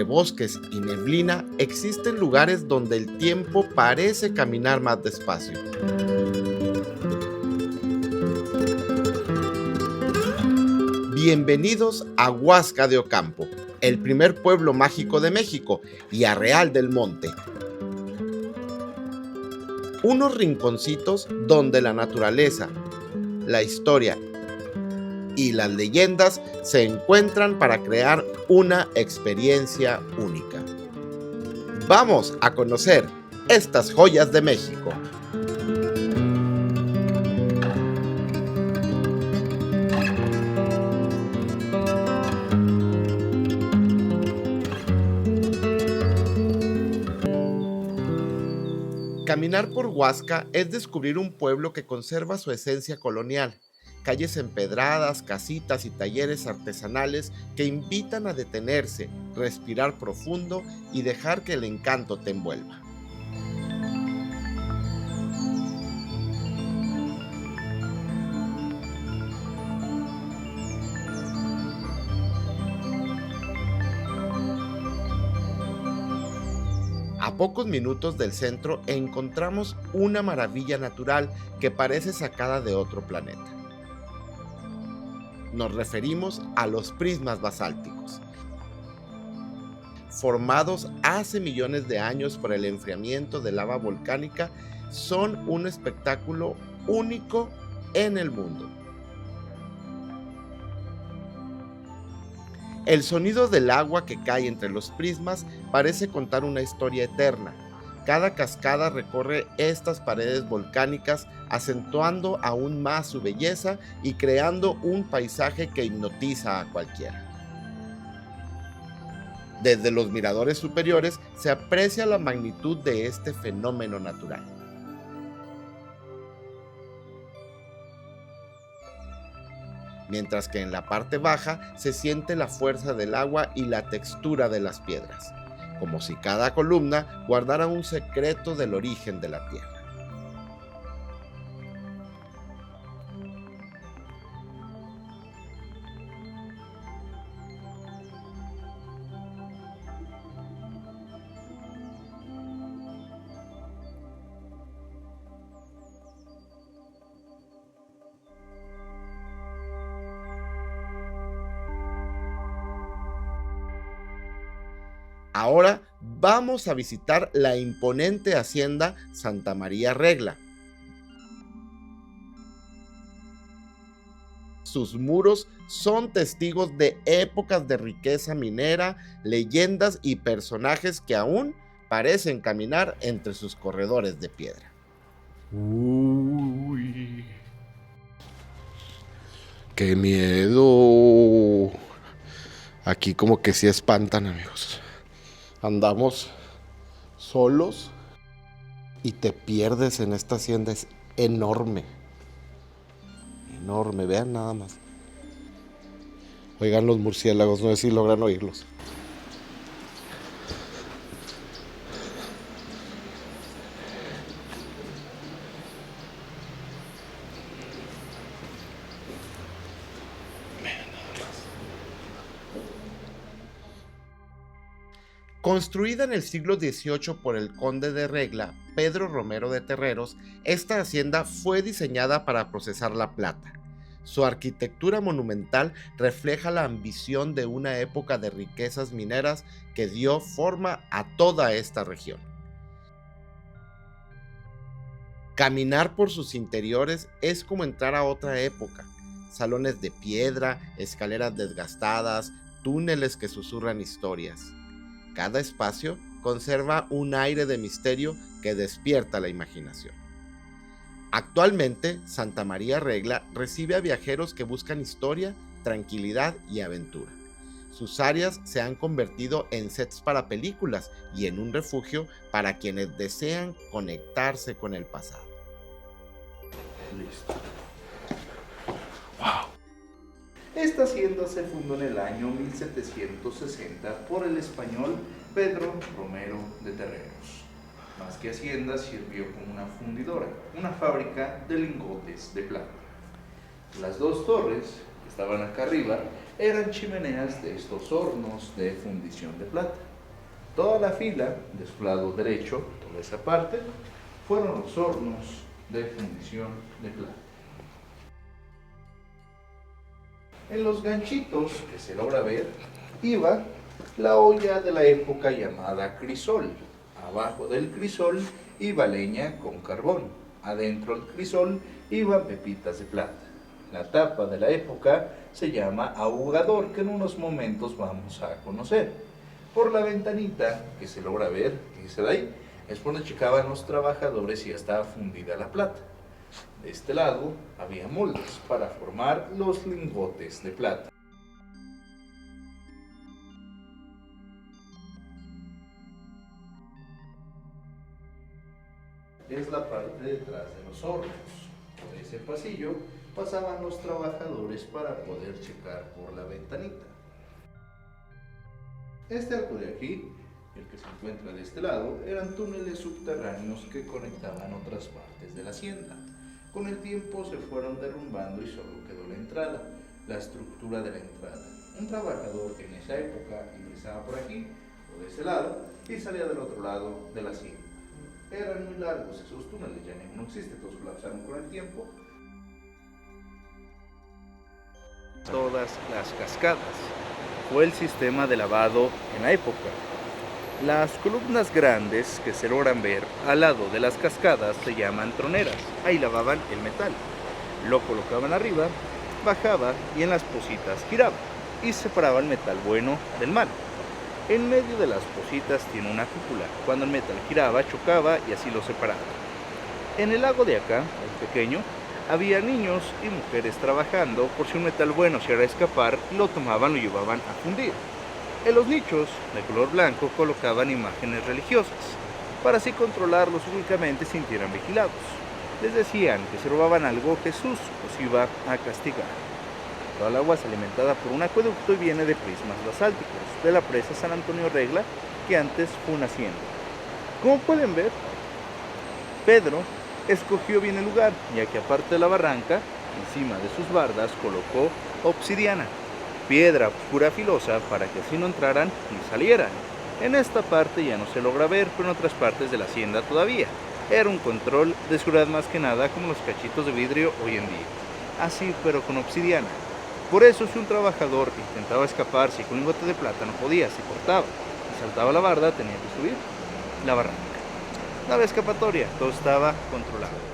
Entre bosques y neblina existen lugares donde el tiempo parece caminar más despacio. Bienvenidos a Huasca de Ocampo, el primer pueblo mágico de México, y a Real del Monte. Unos rinconcitos donde la naturaleza, la historia y las leyendas se encuentran para crear una experiencia única. Vamos a conocer estas joyas de México. Caminar por Huasca es descubrir un pueblo que conserva su esencia colonial. Calles empedradas, casitas y talleres artesanales que invitan a detenerse, respirar profundo y dejar que el encanto te envuelva. A pocos minutos del centro encontramos una maravilla natural que parece sacada de otro planeta. Nos referimos a los prismas basálticos. Formados hace millones de años por el enfriamiento de lava volcánica, son un espectáculo único en el mundo. El sonido del agua que cae entre los prismas parece contar una historia eterna. Cada cascada recorre estas paredes volcánicas, acentuando aún más su belleza y creando un paisaje que hipnotiza a cualquiera. Desde los miradores superiores se aprecia la magnitud de este fenómeno natural. Mientras que en la parte baja se siente la fuerza del agua y la textura de las piedras, como si cada columna guardara un secreto del origen de la Tierra. Ahora vamos a visitar la imponente hacienda Santa María Regla. Sus muros son testigos de épocas de riqueza minera, leyendas y personajes que aún parecen caminar entre sus corredores de piedra. Uy, qué miedo. Aquí como que sí espantan, amigos. Andamos solos y te pierdes en esta hacienda. Es enorme. Enorme, vean nada más. Oigan los murciélagos, no sé si logran oírlos. Construida en el siglo XVIII por el conde de Regla, Pedro Romero de Terreros, esta hacienda fue diseñada para procesar la plata. Su arquitectura monumental refleja la ambición de una época de riquezas mineras que dio forma a toda esta región. Caminar por sus interiores es como entrar a otra época. Salones de piedra, escaleras desgastadas, túneles que susurran historias. Cada espacio conserva un aire de misterio que despierta la imaginación. Actualmente, Santa María Regla recibe a viajeros que buscan historia, tranquilidad y aventura. Sus áreas se han convertido en sets para películas y en un refugio para quienes desean conectarse con el pasado. Listo. Wow. Esta hacienda se fundó en el año 1760 por el español Pedro Romero de Terreros. Más que hacienda, sirvió como una fundidora, una fábrica de lingotes de plata. Las dos torres que estaban acá arriba eran chimeneas de estos hornos de fundición de plata. Toda la fila de su lado derecho, toda esa parte, fueron los hornos de fundición de plata. En los ganchitos que se logra ver, iba la olla de la época llamada crisol. Abajo del crisol iba leña con carbón. Adentro del crisol iban pepitas de plata. La tapa de la época se llama ahogador, que en unos momentos vamos a conocer. Por la ventanita que se logra ver, dice de ahí, es por donde checaban los trabajadores si ya estaba fundida la plata. De este lado había moldes para formar los lingotes de plata. Es la parte detrás de los hornos. Por ese pasillo pasaban los trabajadores para poder checar por la ventanita. Este arco de aquí, el que se encuentra de este lado, eran túneles subterráneos que conectaban otras partes de la hacienda. Con el tiempo se fueron derrumbando y solo quedó la entrada, la estructura de la entrada. Un trabajador que en esa época ingresaba por aquí o de este lado y salía del otro lado de la hacienda. Eran muy largos esos túneles, ya ninguno existe, todos colapsaron con el tiempo. Todas las cascadas fue el sistema de lavado en la época. Las columnas grandes que se logran ver al lado de las cascadas se llaman troneras. Ahí lavaban el metal. Lo colocaban arriba, bajaba y en las pocitas giraba y separaba el metal bueno del malo. En medio de las pocitas tiene una cúpula. Cuando el metal giraba, chocaba y así lo separaba. En el lago de acá, el pequeño, había niños y mujeres trabajando por si un metal bueno se iba a escapar, lo tomaban, lo llevaban a fundir. En los nichos de color blanco colocaban imágenes religiosas, para así controlarlos únicamente sintieran vigilados. Les decían que si robaban algo, Jesús los iba a castigar. Toda el agua es alimentada por un acueducto y viene de prismas basálticos, de la presa San Antonio Regla, que antes fue una hacienda. Como pueden ver, Pedro escogió bien el lugar, ya que aparte de la barranca, encima de sus bardas colocó obsidiana, piedra oscura filosa para que así no entraran ni salieran. En esta parte ya no se logra ver, pero en otras partes de la hacienda todavía. Era un control de seguridad más que nada como los cachitos de vidrio hoy en día. Así, pero con obsidiana. Por eso si un trabajador intentaba escaparse y con un lingote de plata no podía, se cortaba y saltaba la barda, tenía que subir la barranca. No había escapatoria, todo estaba controlado.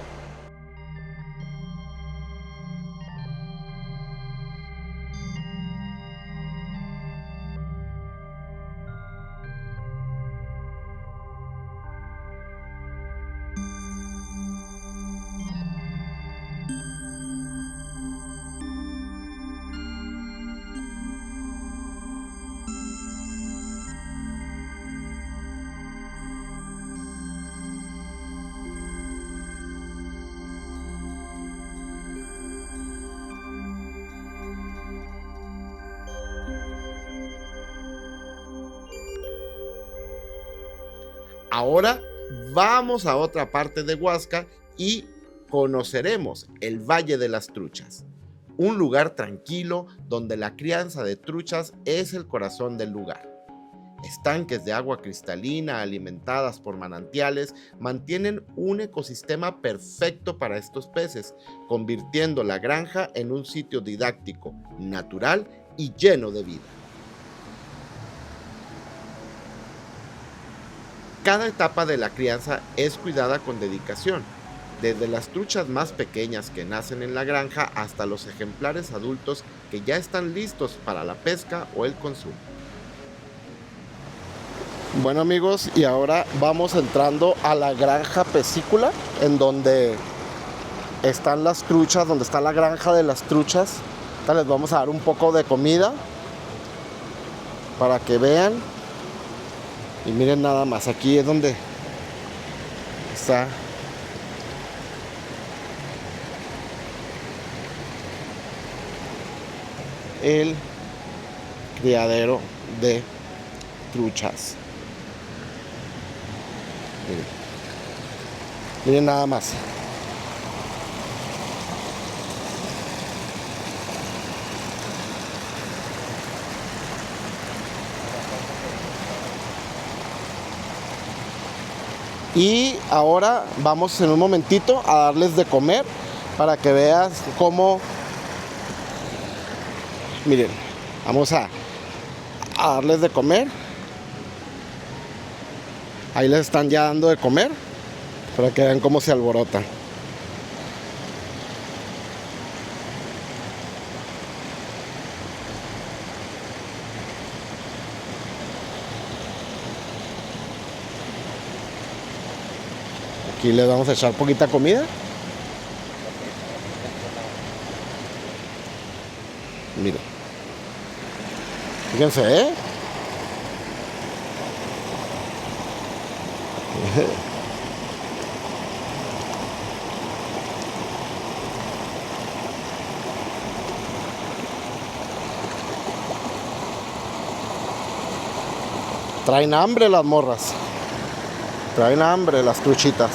Ahora vamos a otra parte de Huasca y conoceremos el Valle de las Truchas, un lugar tranquilo donde la crianza de truchas es el corazón del lugar. Estanques de agua cristalina alimentadas por manantiales mantienen un ecosistema perfecto para estos peces, convirtiendo la granja en un sitio didáctico, natural y lleno de vida. Cada etapa de la crianza es cuidada con dedicación, desde las truchas más pequeñas que nacen en la granja hasta los ejemplares adultos que ya están listos para la pesca o el consumo. Bueno amigos, y ahora vamos entrando a la granja pesícula, en donde están las truchas, donde está la granja de las truchas. Ahorita les vamos a dar un poco de comida para que vean. Y miren nada más, aquí es donde está el criadero de truchas. Miren nada más. Y ahora vamos en un momentito a darles de comer para que veas cómo, miren, vamos a darles de comer. Ahí les están ya dando de comer para que vean cómo se alborotan. Aquí les vamos a echar poquita comida. Miren. Fíjense, ¿eh? Traen hambre las morras. Traen hambre las truchitas.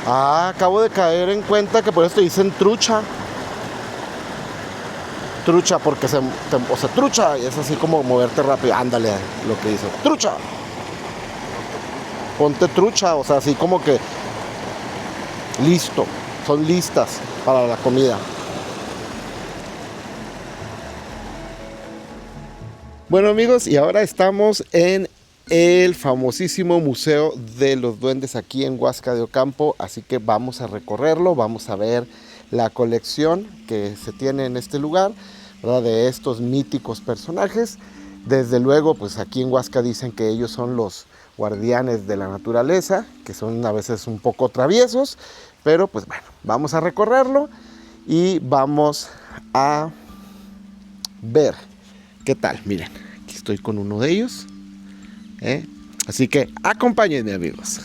Acabo de caer en cuenta que por eso te dicen trucha. Trucha porque o sea, trucha, y es así como moverte rápido. Ándale, lo que dice. Trucha. Ponte trucha, o sea, así como que listo. Son listas para la comida. Bueno, amigos, y ahora estamos en el famosísimo Museo de los Duendes aquí en Huasca de Ocampo, así que vamos a recorrerlo, vamos a ver la colección que se tiene en este lugar, ¿verdad? De estos míticos personajes. Desde luego, pues aquí en Huasca dicen que ellos son los guardianes de la naturaleza, que son a veces un poco traviesos, pero pues bueno, vamos a recorrerlo y vamos a ver qué tal. Miren, aquí estoy con uno de ellos. Así que acompáñenme, amigos.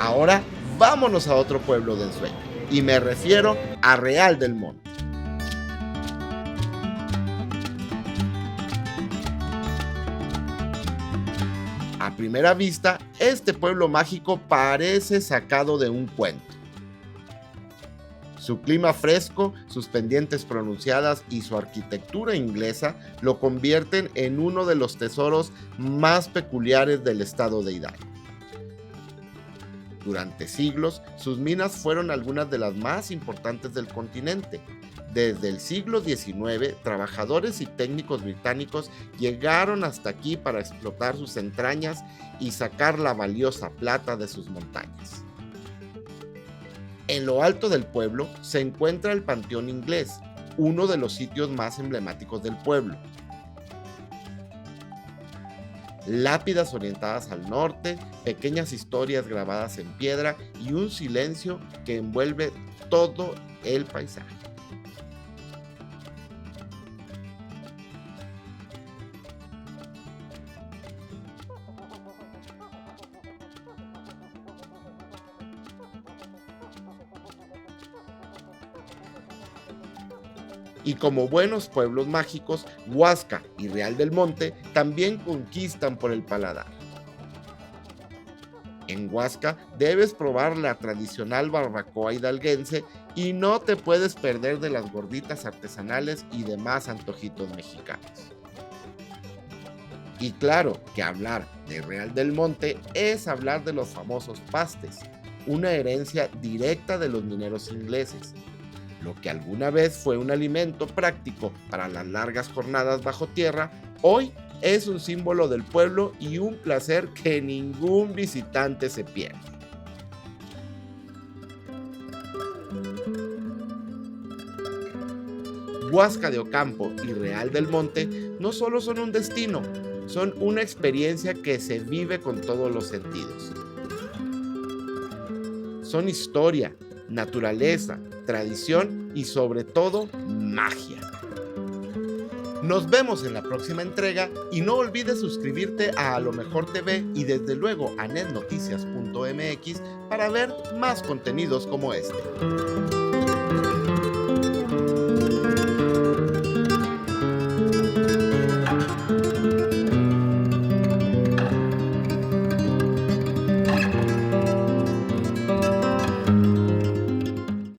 Ahora vámonos a otro pueblo de ensueño, y me refiero a Real del Monte. A primera vista, este pueblo mágico parece sacado de un cuento. Su clima fresco, sus pendientes pronunciadas y su arquitectura inglesa lo convierten en uno de los tesoros más peculiares del estado de Hidalgo. Durante siglos, sus minas fueron algunas de las más importantes del continente. Desde el siglo XIX, trabajadores y técnicos británicos llegaron hasta aquí para explotar sus entrañas y sacar la valiosa plata de sus montañas. En lo alto del pueblo se encuentra el Panteón Inglés, uno de los sitios más emblemáticos del pueblo. Lápidas orientadas al norte, pequeñas historias grabadas en piedra y un silencio que envuelve todo el paisaje. Y como buenos pueblos mágicos, Huasca y Real del Monte también conquistan por el paladar. En Huasca debes probar la tradicional barbacoa hidalguense y no te puedes perder de las gorditas artesanales y demás antojitos mexicanos. Y claro que hablar de Real del Monte es hablar de los famosos pastes, una herencia directa de los mineros ingleses. Lo que alguna vez fue un alimento práctico para las largas jornadas bajo tierra, hoy es un símbolo del pueblo y un placer que ningún visitante se pierde. Huasca de Ocampo y Real del Monte no solo son un destino, son una experiencia que se vive con todos los sentidos. Son historia, naturaleza, tradición y sobre todo magia. Nos vemos en la próxima entrega y no olvides suscribirte a Lo Mejor TV y desde luego a netnoticias.mx para ver más contenidos como este.